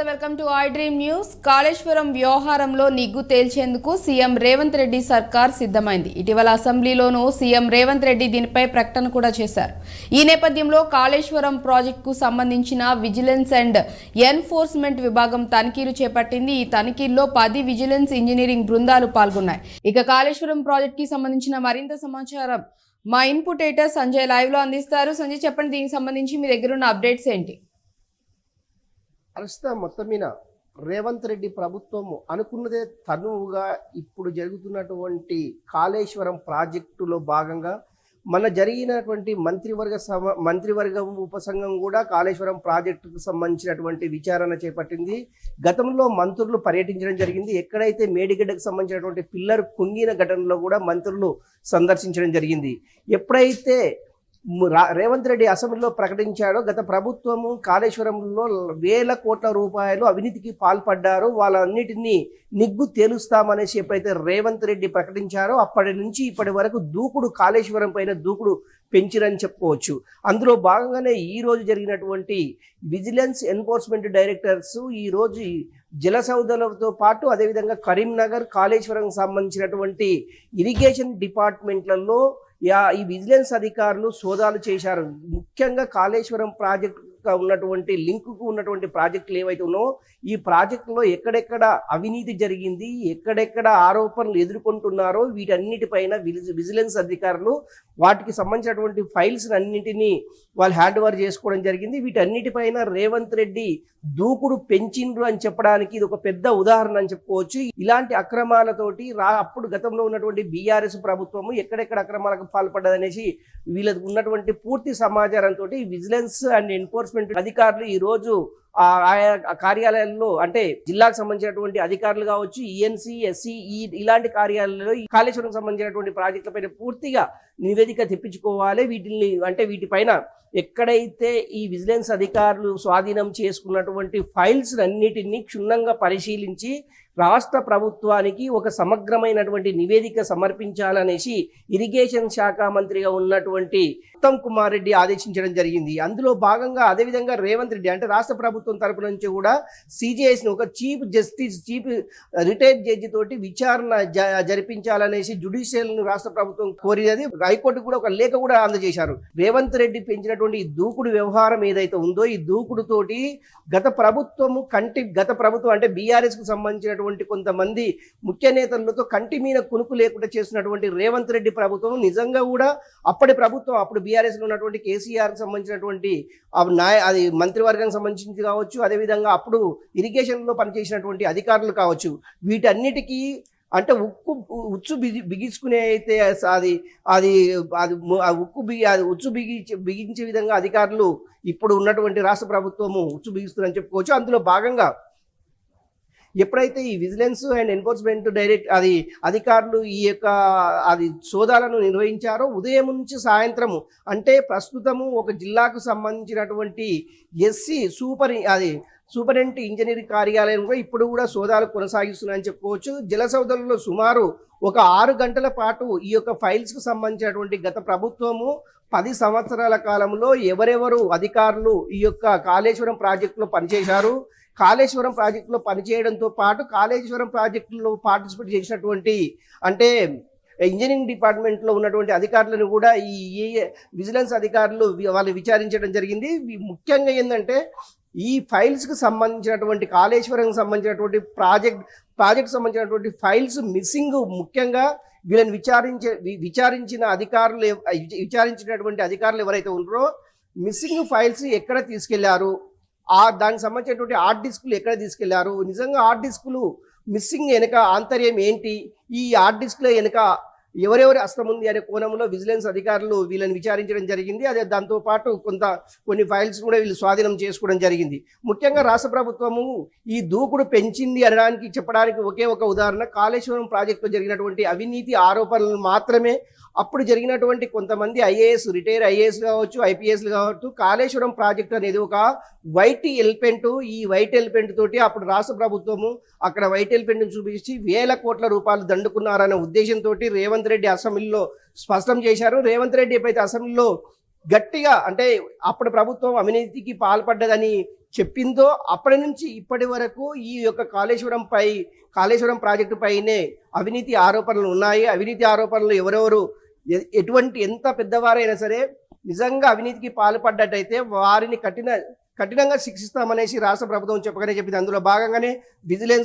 నమస్తే, welcome to I dream news. Kaleshwaram వ్యవహారంలో నిగ్గు తేల్చేందుకు సీఎం రేవంత్ రెడ్డి సర్కార్ సిద్ధమైంది. ఇటీవల అసెంబ్లీలోనూ సీఎం రేవంత్ రెడ్డి దీనిపై ప్రకటన కూడా చేశారు. ఈ నేపథ్యంలో కాళేశ్వరం ప్రాజెక్టుకు సంబంధించిన విజిలెన్స్ అండ్ ఎన్ఫోర్స్మెంట్ విభాగం తనిఖీలు చేపట్టింది. ఈ తనిఖీల్లో 10 విజిలెన్స్ ఇంజనీరింగ్ బృందాలు పాల్గొన్నాయి. ఇక కాళేశ్వరం ప్రాజెక్టుకి సంబంధించిన మరింత సమాచారం మా ఇన్పుట్ ఎడిటర్ సంజయ్ లైవ్ లో అందిస్తారు. సంజయ్, చెప్పండి, దీనికి సంబంధించి మీ దగ్గర ఉన్న అప్డేట్స్ ఏంటి? ప్రస్తుతం మొత్తం మీద రేవంత్ రెడ్డి ప్రభుత్వము అనుకున్నదే తనువుగా ఇప్పుడు జరుగుతున్నటువంటి కాళేశ్వరం ప్రాజెక్టులో భాగంగా మన జరిగినటువంటి మంత్రివర్గం ఉపసంఘం కూడా కాళేశ్వరం ప్రాజెక్టుకు సంబంధించినటువంటి విచారణ చేపట్టింది. గతంలో మంత్రులు పర్యటించడం జరిగింది. ఎక్కడైతే మేడిగడ్డకు సంబంధించినటువంటి పిల్లర్ కుంగిన ఘటనలో కూడా మంత్రులు సందర్శించడం జరిగింది. ఎప్పుడైతే రేవంత్ రెడ్డి అసెంబ్లీలో ప్రకటించాడో గత ప్రభుత్వము కాళేశ్వరంలో వేల కోట్ల రూపాయలు అవినీతికి పాల్పడ్డారు, వాళ్ళన్నిటినీ నిగ్గు తేలుస్తామనేసి ఎప్పుడైతే రేవంత్ రెడ్డి ప్రకటించారో అప్పటి నుంచి ఇప్పటి వరకు దూకుడు కాళేశ్వరం పైన దూకుడు పెంచిరని చెప్పుకోవచ్చు. అందులో భాగంగానే ఈ రోజు జరిగినటువంటి విజిలెన్స్ ఎన్ఫోర్స్మెంట్ డైరెక్టర్స్ ఈ రోజు జలసౌధలతో పాటు అదేవిధంగా కరీంనగర్ కాళేశ్వరం సంబంధించినటువంటి ఇరిగేషన్ డిపార్ట్మెంట్లలో ఈ విజిలెన్స్ అధికారులు సోదాలు చేశారు. ముఖ్యంగా కాళేశ్వరం ప్రాజెక్టు ఉన్నటువంటి లింకుకు ఉన్నటువంటి ప్రాజెక్టులు ఏవైతే ఉన్నాయో ఈ ప్రాజెక్టులో ఎక్కడెక్కడ అవినీతి జరిగింది, ఎక్కడెక్కడ ఆరోపణలు ఎదుర్కొంటున్నారో వీటన్నిటిపైన విజిలెన్స్ అధికారులు వాటికి సంబంధించినటువంటి ఫైల్స్ అన్నింటినీ వాళ్ళు హ్యాండ్ ఓవర్ చేసుకోవడం జరిగింది. వీటన్నిటిపైన రేవంత్ రెడ్డి దూకుడు పెంచిండ్రు అని చెప్పడానికి ఇది ఒక పెద్ద ఉదాహరణ అని చెప్పుకోవచ్చు. ఇలాంటి అక్రమాలతోటి అప్పుడు గతంలో ఉన్నటువంటి బీఆర్ఎస్ ప్రభుత్వము ఎక్కడెక్కడ అక్రమాలకు పాల్పడ్డదనేసి వీళ్ళకు ఉన్నటువంటి పూర్తి సమాచారంతో విజిలెన్స్ అండ్ ఎన్ఫోర్స్మెంట్ అధికారులు ఈ రోజు ఆయా కార్యాలయాల్లో అంటే జిల్లాకు సంబంధించినటువంటి అధికారులు కావచ్చు, ఈఎన్సీ, ఎస్సీ ఇలాంటి కార్యాలయాల్లో ఈ కాళేశ్వరం సంబంధించినటువంటి ప్రాజెక్టులపైన పూర్తిగా నివేదిక తెప్పించుకోవాలి. వీటిపైన ఎక్కడైతే ఈ విజిలెన్స్ అధికారులు స్వాధీనం చేసుకున్నటువంటి ఫైల్స్ అన్నిటినీ క్షుణ్ణంగా పరిశీలించి రాష్ట్ర ప్రభుత్వానికి ఒక సమగ్రమైనటువంటి నివేదిక సమర్పించాలనేసి ఇరిగేషన్ శాఖ మంత్రిగా ఉన్నటువంటి ఉత్తమ్ కుమార్ రెడ్డి ఆదేశించడం జరిగింది. అందులో భాగంగా అదేవిధంగా రేవంత్ రెడ్డి అంటే రాష్ట్ర ప్రభుత్వం తరపు నుంచి కూడా సిజేఎస్ని ఒక చీఫ్ రిటైర్డ్ జడ్జి తోటి విచారణ జరిపించాలనేసి జ్యుడిషియల్ రాష్ట్ర ప్రభుత్వం కోరినది. హైకోర్టు కూడా ఒక లేఖ కూడా అందజేశారు. రేవంత్ రెడ్డి పెంచినటువంటి ఈ దూకుడు వ్యవహారం ఏదైతే ఉందో ఈ దూకుడుతోటి గత ప్రభుత్వం అంటే బీఆర్ఎస్ కు సంబంధించినటువంటి కొంతమంది ముఖ్య నేతలతో కంటి మీద కునుకు లేకుండా చేసినటువంటి రేవంత్ రెడ్డి ప్రభుత్వం నిజంగా కూడా అప్పుడు బీఆర్ఎస్ లో ఉన్నటువంటి కేసీఆర్ కి సంబంధించినటువంటి అది మంత్రివర్గానికి సంబంధించి కావచ్చు, అదేవిధంగా అప్పుడు ఇరిగేషన్ లో పనిచేసినటువంటి అధికారులు కావచ్చు, వీటన్నిటికీ అంటే ఉచ్చు బిగించుకునే అయితే బిగించే విధంగా అధికారులు ఇప్పుడు ఉన్నటువంటి రాష్ట్ర ప్రభుత్వము ఉచ్చు బిగిస్తుందని చెప్పుకోవచ్చు. అందులో భాగంగా ఎప్పుడైతే ఈ విజిలెన్స్ అండ్ ఎన్ఫోర్స్మెంట్ అధికారులు ఈ యొక్క సోదాలను నిర్వహించారో ఉదయం నుంచి సాయంత్రము అంటే ప్రస్తుతము ఒక జిల్లాకు సంబంధించినటువంటి ఎస్సీ సూపరింటెండెంట్ ఇంజనీరింగ్ కార్యాలయం కూడా ఇప్పుడు కూడా సోదాలు కొనసాగిస్తున్నాయని చెప్పుకోవచ్చు. జలసౌధలలో సుమారు ఒక 6 గంటల పాటు ఈ యొక్క ఫైల్స్కు సంబంధించినటువంటి గత ప్రభుత్వము 10 సంవత్సరాల కాలంలో ఎవరెవరు అధికారులు ఈ యొక్క కాళేశ్వరం ప్రాజెక్టులో పనిచేశారు, కాళేశ్వరం ప్రాజెక్టులో పనిచేయడంతో పాటు కాళేశ్వరం ప్రాజెక్టులో పార్టిసిపేట్ చేసినటువంటి అంటే ఇంజనీరింగ్ డిపార్ట్మెంట్లో ఉన్నటువంటి అధికారులను కూడా ఈ విజిలెన్స్ అధికారులు వాళ్ళు విచారించడం జరిగింది. ముఖ్యంగా ఏంటంటే ఈ ఫైల్స్కి సంబంధించినటువంటి కాళేశ్వరం సంబంధించినటువంటి ప్రాజెక్ట్ సంబంధించినటువంటి ఫైల్స్ మిస్సింగ్ ముఖ్యంగా వీళ్ళని విచారించినటువంటి అధికారులు ఎవరైతే ఉన్నారో మిస్సింగ్ ఫైల్స్ ఎక్కడ తీసుకెళ్లారు, దానికి సంబంధించినటువంటి హార్డ్ డిస్కులు ఎక్కడ తీసుకెళ్లారు, నిజంగా హార్డ్ డిస్కులు మిస్సింగ్ వెనుక ఆంతర్యం ఏంటి, ఈ హార్డ్ డిస్క్ల వెనుక ఎవరెవరి హస్తం ఉంది అనే కోణంలో విజిలెన్స్ అధికారులు వీళ్ళని విచారించడం జరిగింది. అదే దాంతోపాటు కొన్ని ఫైల్స్ కూడా వీళ్ళు స్వాధీనం చేసుకోవడం జరిగింది. ముఖ్యంగా రాష్ట్ర ప్రభుత్వము ఈ దూకుడు పెంచింది చెప్పడానికి ఒకే ఒక ఉదాహరణ కాళేశ్వరం ప్రాజెక్టులో జరిగినటువంటి అవినీతి ఆరోపణలు మాత్రమే. అప్పుడు జరిగినటువంటి కొంతమంది రిటైర్ ఐఏఎస్ కావచ్చు, ఐపీఎస్లు కావచ్చు, కాళేశ్వరం ప్రాజెక్టు అనేది ఒక వైట్ ఎలిఫెంట్. ఈ వైట్ ఎలిఫెంట్ తోటి అప్పుడు రాష్ట్ర ప్రభుత్వము అక్కడ వైట్ ఎలిఫెంట్ చూపించి వేల కోట్ల రూపాయలు దండుకున్నారనే ఉద్దేశంతో రేవంత్ రెడ్డి అసెంబ్లీలో స్పష్టం చేశారు. రేవంత్ రెడ్డి ఎప్పుడైతే అసెంబ్లీలో గట్టిగా అంటే అప్పుడు ప్రభుత్వం అవినీతికి పాల్పడ్డదని చెప్పిందో అప్పటి నుంచి ఇప్పటి వరకు ఈ యొక్క కాళేశ్వరం ప్రాజెక్టు పైనే అవినీతి ఆరోపణలు ఉన్నాయి. అవినీతి ఆరోపణలు ఎవరెవరు ఎటువంటి ఎంత పెద్దవారైనా సరే నిజంగా అవినీతికి పాల్పడ్డట్టయితే వారిని కఠినంగా శిక్షిస్తామనేసి రాష్ట్ర ప్రభుత్వం చెప్పగానే చెప్పింది. అందులో భాగంగానే విజిలెన్స్